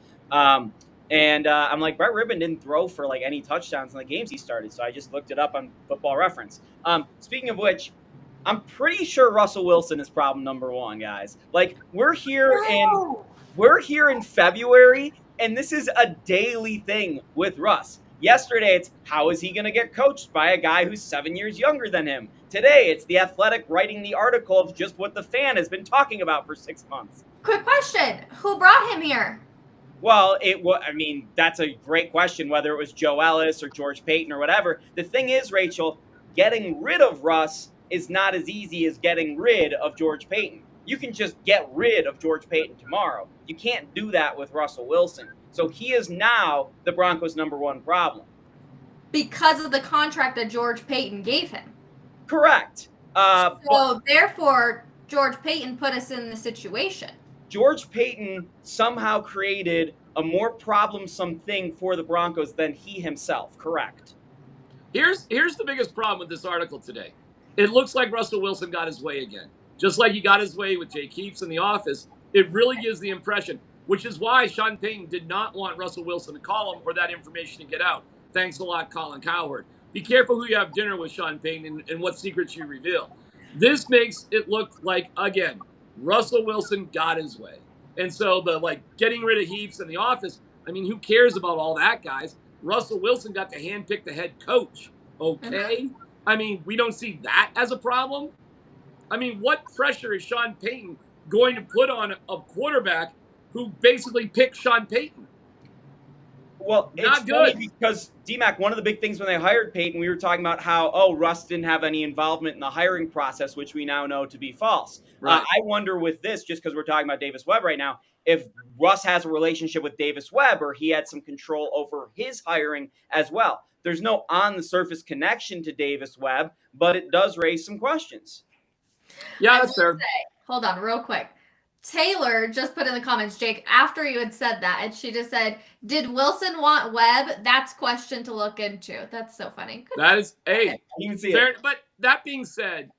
And I'm like, Brett Rippon didn't throw for like any touchdowns in the games he started, so I just looked it up on Football Reference. Speaking of which, I'm pretty sure Russell Wilson is problem number 1, guys. Like, we're here in February, and this is a daily thing with Russ. Yesterday, it's how is he going to get coached by a guy who's 7 years younger than him? Today, it's The Athletic writing the article of just what the fan has been talking about for 6 months. Quick question. Who brought him here? Well, I mean, that's a great question, whether it was Joe Ellis or George Payton or whatever. The thing is, Rachel, getting rid of Russ is not as easy as getting rid of George Payton. You can just get rid of George Payton tomorrow. You can't do that with Russell Wilson. So he is now the Broncos' number 1 problem. Because of the contract that George Payton gave him. Correct. Therefore, George Payton put us in the situation. George Payton somehow created a more problemsome thing for the Broncos than he himself. Correct. Here's the biggest problem with this article today. It looks like Russell Wilson got his way again. Just like he got his way with Jake Heaps in the office, it really gives the impression, which is why Sean Payton did not want Russell Wilson to call him or that information to get out. Thanks a lot, Colin Cowherd. Be careful who you have dinner with, Sean Payton, and what secrets you reveal. This makes it look like, again, Russell Wilson got his way. And so the getting rid of Heaps in the office, I mean, who cares about all that, guys? Russell Wilson got to handpick the head coach. Okay? Mm-hmm. I mean, we don't see that as a problem. I mean, what pressure is Sean Payton going to put on a quarterback who basically picked Sean Payton? Well, not it's good. Because, D-Mac, one of the big things when they hired Payton, we were talking about how, Russ didn't have any involvement in the hiring process, which we now know to be false. Right. I wonder with this, just because we're talking about Davis Webb right now, if Russ has a relationship with Davis Webb or he had some control over his hiring as well. There's no on-the-surface connection to Davis Webb, but it does raise some questions. Yeah, that's fair. Hold on, real quick. Taylor just put in the comments, Jake, after you had said that, and she just said, did Wilson want Webb? That's question to look into. That's so funny. Good. That is, hey, you can see fair, it. But that being said,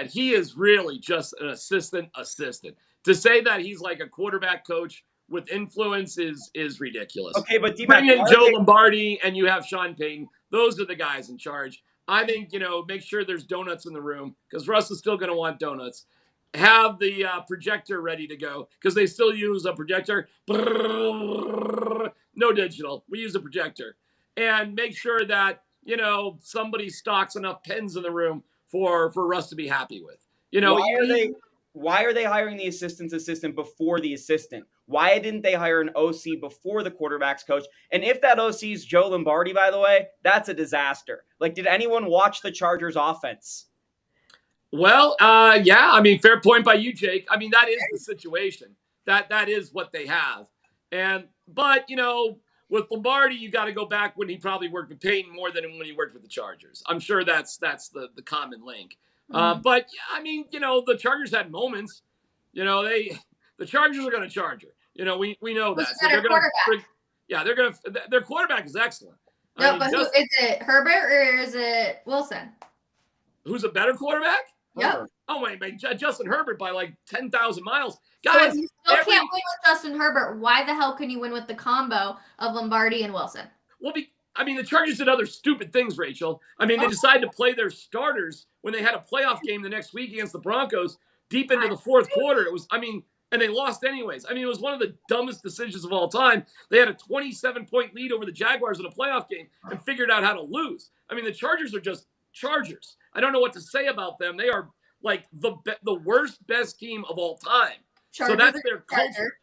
he is really just an assistant. To say that he's like a quarterback coach with influence is ridiculous. Okay, but bring in Joe Lombardi and you have Sean Payton. Those are the guys in charge. I think, make sure there's donuts in the room because Russ is still going to want donuts. Have the projector ready to go because they still use a projector. No digital. We use a projector. And make sure that, somebody stocks enough pens in the room for Russ to be happy with. why are they hiring the assistant's assistant before the assistant? Why didn't they hire an OC before the quarterback's coach? And if that OC is Joe Lombardi, by the way, that's a disaster. Like, did anyone watch the Chargers offense? Well, yeah. I mean, fair point by you, Jake. I mean, that is the situation. That is what they have. But with Lombardi, you got to go back when he probably worked with Payton more than when he worked with the Chargers. I'm sure that's the common link. But I mean, the Chargers had moments. The Chargers are going to charge her. We know that. So their quarterback is excellent. No, but is it Herbert or is it Wilson? Who's a better quarterback? Yep. Oh wait, Justin Herbert by like 10,000 miles. Guys, so if you still can't win with Justin Herbert, why the hell can you win with the combo of Lombardi and Wilson? Well, the Chargers did other stupid things, Rachel. I mean, they decided to play their starters when they had a playoff game the next week against the Broncos deep into the fourth quarter. And they lost anyways. I mean, it was one of the dumbest decisions of all time. They had a 27-point lead over the Jaguars in a playoff game and figured out how to lose. I mean, the Chargers are just Chargers. I don't know what to say about them. They are like the worst, best team of all time. So that's their culture.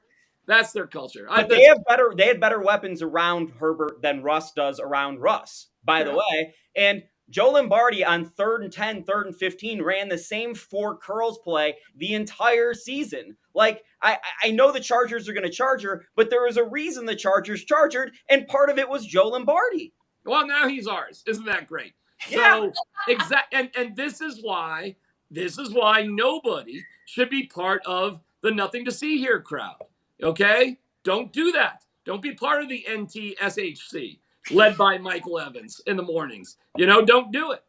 That's their culture. But they had better weapons around Herbert than Russ does around Russ, by the way. And Joe Lombardi on 3rd and 10, 3rd and 15 ran the same 4 curls play the entire season. Like, I know the Chargers are going to charge her, but there was a reason the Chargers charged her, and part of it was Joe Lombardi. Well, now he's ours. Isn't that great? Yeah. So and this is why nobody should be part of the nothing to see here crowd. Okay? Don't do that. Don't be part of the NTSHC led by Michael Evans in the mornings. Don't do it.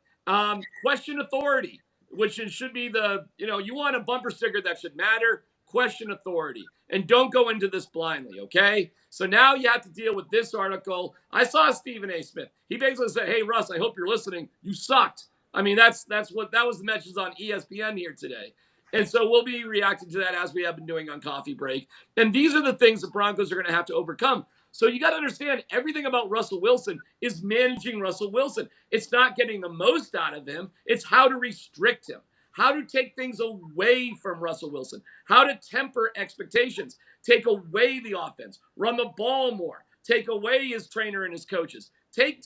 Question authority, which should be you want a bumper sticker that should matter. Question authority. And don't go into this blindly, okay? So now you have to deal with this article. I saw Stephen A. Smith. He basically said, hey, Russ, I hope you're listening. You sucked. I mean, that was the message on ESPN here today. And so we'll be reacting to that as we have been doing on Coffee Break. And these are the things the Broncos are going to have to overcome. So you got to understand, everything about Russell Wilson is managing Russell Wilson. It's not getting the most out of him. It's how to restrict him, how to take things away from Russell Wilson, how to temper expectations, take away the offense, run the ball more, take away his trainer and his coaches. Take.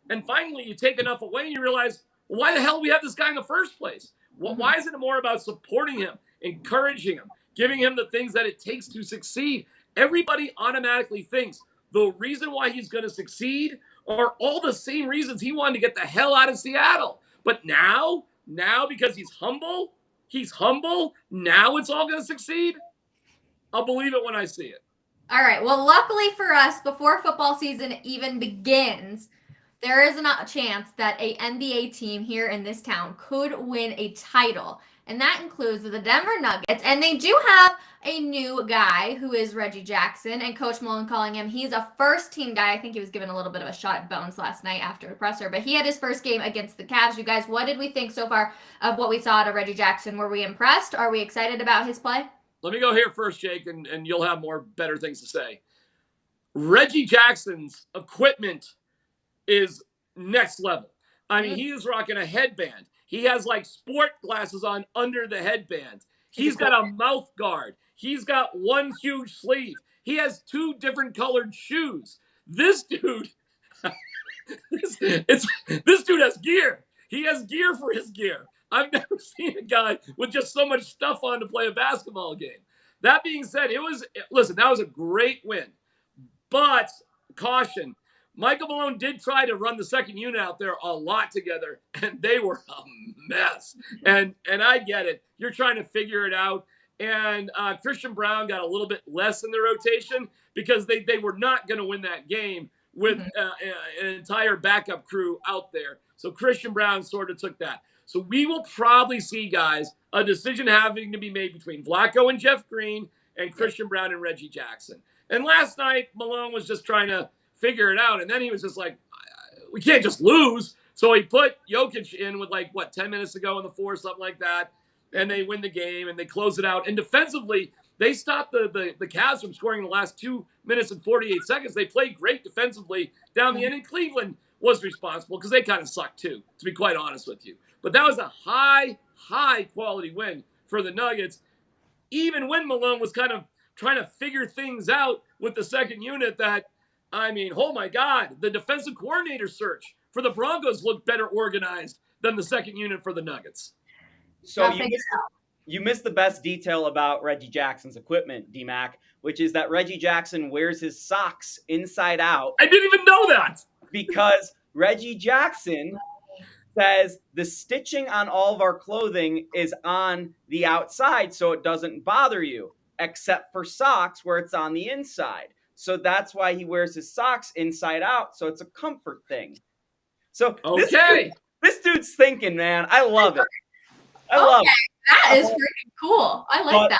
And finally, you take enough away and you realize, well, why the hell do we have this guy in the first place? Well, why isn't it more about supporting him, encouraging him, giving him the things that it takes to succeed? Everybody automatically thinks the reason why he's going to succeed are all the same reasons he wanted to get the hell out of Seattle. But now because he's humble, now it's all going to succeed. I'll believe it when I see it. All right. Well, luckily for us, before football season even begins, there is a chance that a NBA team here in this town could win a title. And that includes the Denver Nuggets. And they do have a new guy who is Reggie Jackson. And Coach Malone calling him, he's a first-team guy. I think he was given a little bit of a shot at Bones last night after a presser. But he had his first game against the Cavs. You guys, what did we think so far of what we saw out of Reggie Jackson? Were we impressed? Are we excited about his play? Let me go here first, Jake, and you'll have more better things to say. Reggie Jackson's equipment is next level. I mean, he is rocking a headband. He has like sport glasses on under the headband. He's got a mouth guard. He's got one huge sleeve. He has 2 different colored shoes. This dude, this dude has gear. He has gear for his gear. I've never seen a guy with just so much stuff on to play a basketball game. That being said, that was a great win. But caution, Michael Malone did try to run the second unit out there a lot together, and they were a mess. And I get it. You're trying to figure it out. And Christian Brown got a little bit less in the rotation because they were not going to win that game with an entire backup crew out there. So Christian Brown sort of took that. So we will probably see, guys, a decision having to be made between Flacco and Jeff Green and Christian Brown and Reggie Jackson. And last night, Malone was just trying to figure it out. And then he was just like, we can't just lose. So he put Jokic in with 10 minutes to go in the fourth, something like that. And they win the game and they close it out. And defensively, they stopped the Cavs from scoring in the last 2 minutes and 48 seconds. They played great defensively down the end. And Cleveland was responsible because they kind of sucked too, to be quite honest with you. But that was a high quality win for the Nuggets, even when Malone was kind of trying to figure things out with the second unit that, I mean, oh my God, the defensive coordinator search for the Broncos looked better organized than the second unit for the Nuggets. So you missed the best detail about Reggie Jackson's equipment, D-Mac, which is that Reggie Jackson wears his socks inside out. I didn't even know that. Because Reggie Jackson says the stitching on all of our clothing is on the outside so it doesn't bother you, except for socks where it's on the inside. So that's why he wears his socks inside out, so it's a comfort thing. So this dude's thinking, man. I love it. I love it. That is freaking cool. I like that.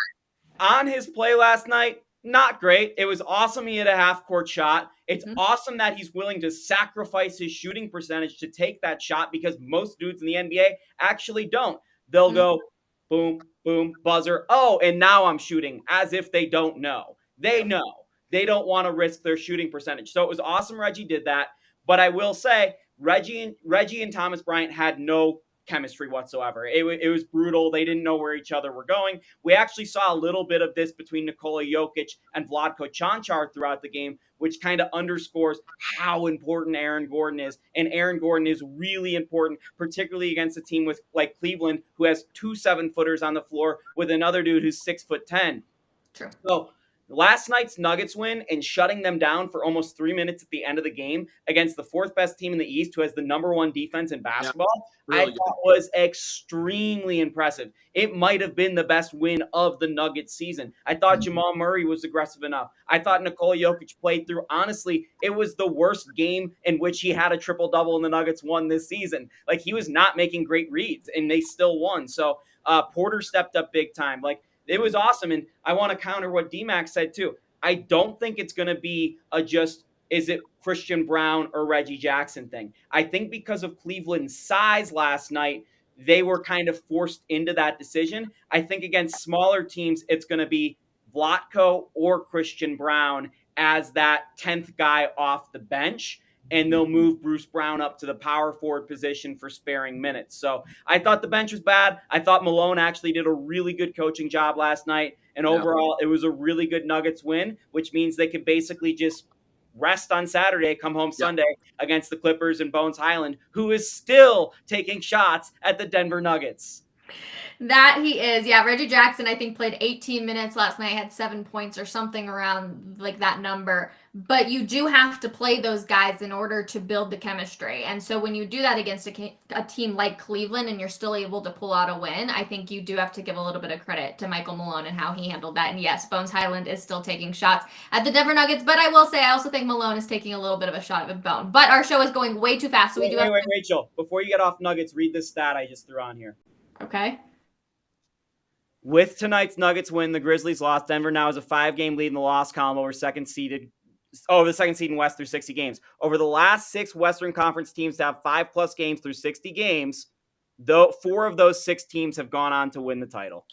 On his play last night, not great. It was awesome he had a half-court shot. It's awesome that he's willing to sacrifice his shooting percentage to take that shot because most dudes in the NBA actually don't. They'll go, boom, boom, buzzer. Oh, and now I'm shooting, as if they don't know. They know. They don't want to risk their shooting percentage. So it was awesome Reggie did that. But I will say, Reggie and Thomas Bryant had no chemistry whatsoever. It was brutal. They didn't know where each other were going. We actually saw a little bit of this between Nikola Jokic and Vlatko Čančar throughout the game, which kind of underscores how important Aaron Gordon is. And Aaron Gordon is really important, particularly against a team like Cleveland, who has 2 7-footers on the floor with another dude who's 6'10". True. So last night's Nuggets win and shutting them down for almost 3 minutes at the end of the game against the 4th best team in the East, who has the #1 defense in basketball, I thought was extremely impressive. It might have been the best win of the Nuggets season. I thought Jamal Murray was aggressive enough. I thought Nikola Jokic played through. Honestly, it was the worst game in which he had a triple-double and the Nuggets won this season. Like, he was not making great reads, and they still won. So Porter stepped up big time. Like, it was awesome, and I want to counter what D-Mac said, too. I don't think it's going to be is it Christian Brown or Reggie Jackson thing. I think because of Cleveland's size last night, they were kind of forced into that decision. I think against smaller teams, it's going to be Vlatko or Christian Brown as that 10th guy off the bench, and they'll move Bruce Brown up to the power forward position for sparing minutes. So I thought the bench was bad. I thought Malone actually did a really good coaching job last night. And overall, it was a really good Nuggets win, which means they could basically just rest on Saturday, come home Sunday against the Clippers and Bones Highland, who is still taking shots at the Denver Nuggets. That he is. Yeah, Reggie Jackson, I think, played 18 minutes last night, had 7 points or something around like that number. But you do have to play those guys in order to build the chemistry. And so when you do that against a team like Cleveland and you're still able to pull out a win, I think you do have to give a little bit of credit to Michael Malone and how he handled that. And yes, Bones Highland is still taking shots at the Denver Nuggets. But I will say, I also think Malone is taking a little bit of a shot at Bone. But our show is going way too fast. So we do have Wait, Rachel, before you get off Nuggets, read this stat I just threw on here. Okay. With tonight's Nuggets win, the Grizzlies lost. Denver now has a 5-game lead in the loss column over the second seed in West through 60 games. Over the last 6 Western Conference teams to have 5+ games through 60 games, though 4 of those 6 teams have gone on to win the title.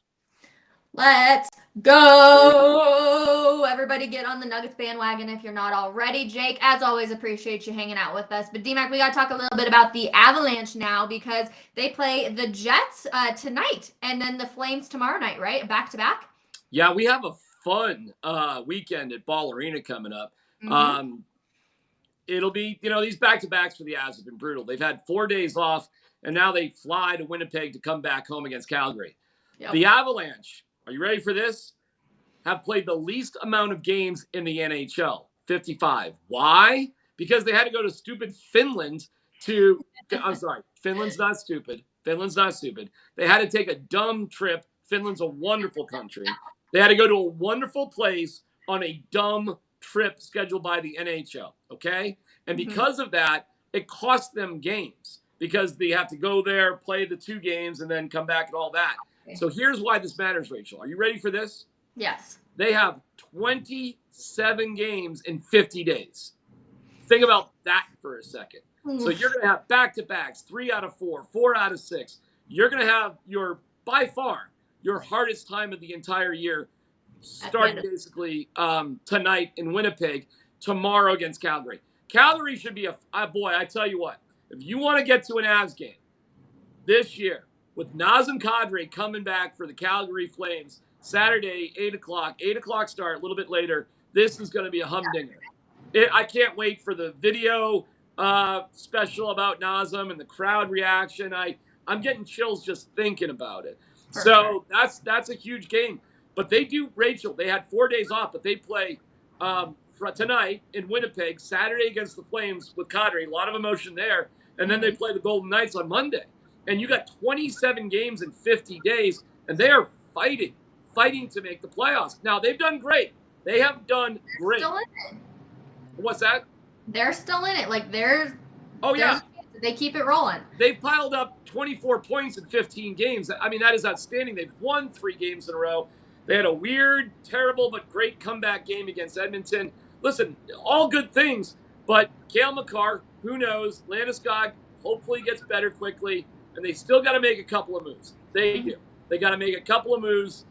Let's go. Everybody get on the Nuggets bandwagon if you're not already. Jake, as always, appreciate you hanging out with us. But D-Mac, we got to talk a little bit about the Avalanche now because they play the Jets tonight and then the Flames tomorrow night, right? Back to back? Yeah, we have a fun weekend at Ball Arena coming up. It'll be, these back-to-backs for the Avs have been brutal. They've had 4 days off, and now they fly to Winnipeg to come back home against Calgary. Yep. The Avalanche, are you ready for this? Have played the least amount of games in the NHL, 55. Why? Because they had to go to stupid Finland I'm sorry, Finland's not stupid. They had to take a dumb trip. Finland's a wonderful country. They had to go to a wonderful place on a dumb trip scheduled by the NHL, okay? And because of that, it cost them games because they have to go there, play the 2 games, and then come back and all that. So here's why this matters, Rachel. Are you ready for this? Yes. They have 27 games in 50 days. Think about that for a second. So you're going to have back-to-backs, 3 out of 4, 4 out of 6. You're going to have by far, your hardest time of the entire year starting basically tonight in Winnipeg, tomorrow against Calgary. Calgary should be boy, I tell you what, if you want to get to an Avs game this year, with Nazem Kadri coming back for the Calgary Flames Saturday, 8 o'clock. 8 o'clock start, a little bit later. This is going to be a humdinger. I can't wait for the video special about Nazem and the crowd reaction. I'm getting chills just thinking about it. So that's a huge game. But they do, Rachel, they had 4 days off, but they play tonight in Winnipeg, Saturday against the Flames with Kadri. A lot of emotion there. And then they play the Golden Knights on Monday. And you got 27 games in 50 days, and they are fighting to make the playoffs. Now, they've done great. They have done great. Still in it. What's that? They're still in it. Like, they keep it rolling. They've piled up 24 points in 15 games. I mean, that is outstanding. They've won 3 games in a row. They had a weird, terrible, but great comeback game against Edmonton. Listen, all good things, but Cale Makar, who knows? Landeskog hopefully gets better quickly, and they still got to make a couple of moves. They do. They got to make a couple of moves,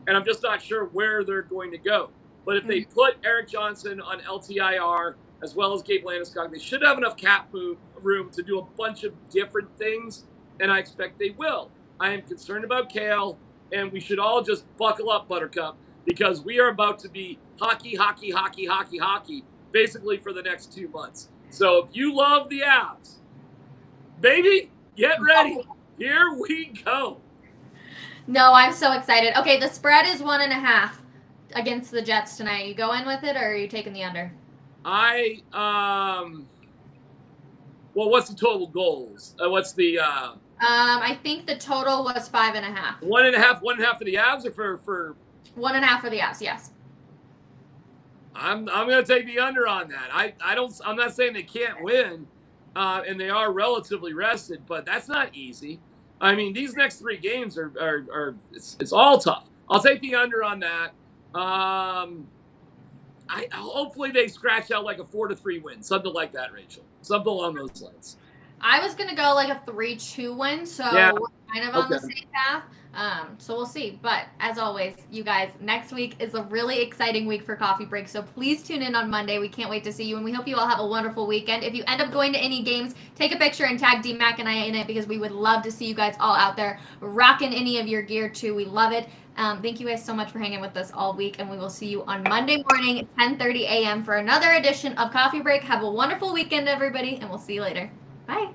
and I'm just not sure where they're going to go. But if they put Eric Johnson on LTIR as well as Gabe Landeskog, they should have enough cap room to do a bunch of different things, and I expect they will. I am concerned about Cale, and we should all just buckle up, Buttercup, because we are about to be hockey, basically for the next 2 months. So if you love the Avs, baby, get ready. Here we go. No, I'm so excited. Okay, the spread is 1.5 against the Jets tonight. You go in with it, or are you taking the under? Well, what's the total goals? What's the I think the total was 5.5. 1.5 for the Avs, or for 1.5 for the Avs, yes. I'm going to take the under on that. I'm not saying they can't win, and they are relatively rested, but that's not easy. I mean, these next 3 games are it's all tough. I'll take the under on that. Hopefully they scratch out like a 4-3 win, something like that, Rachel. Something along those lines. I was going to go like a 3-2 win, so we're kind of on the same path. So we'll see. But as always, you guys, next week is a really exciting week for Coffee Break. So please tune in on Monday. We can't wait to see you, and we hope you all have a wonderful weekend. If you end up going to any games, take a picture and tag DMAC and I in it, because we would love to see you guys all out there rocking any of your gear too. We love it. Thank you guys so much for hanging with us all week, and we will see you on Monday morning at 10:30 a.m. for another edition of Coffee Break. Have a wonderful weekend, everybody, and we'll see you later. Bye.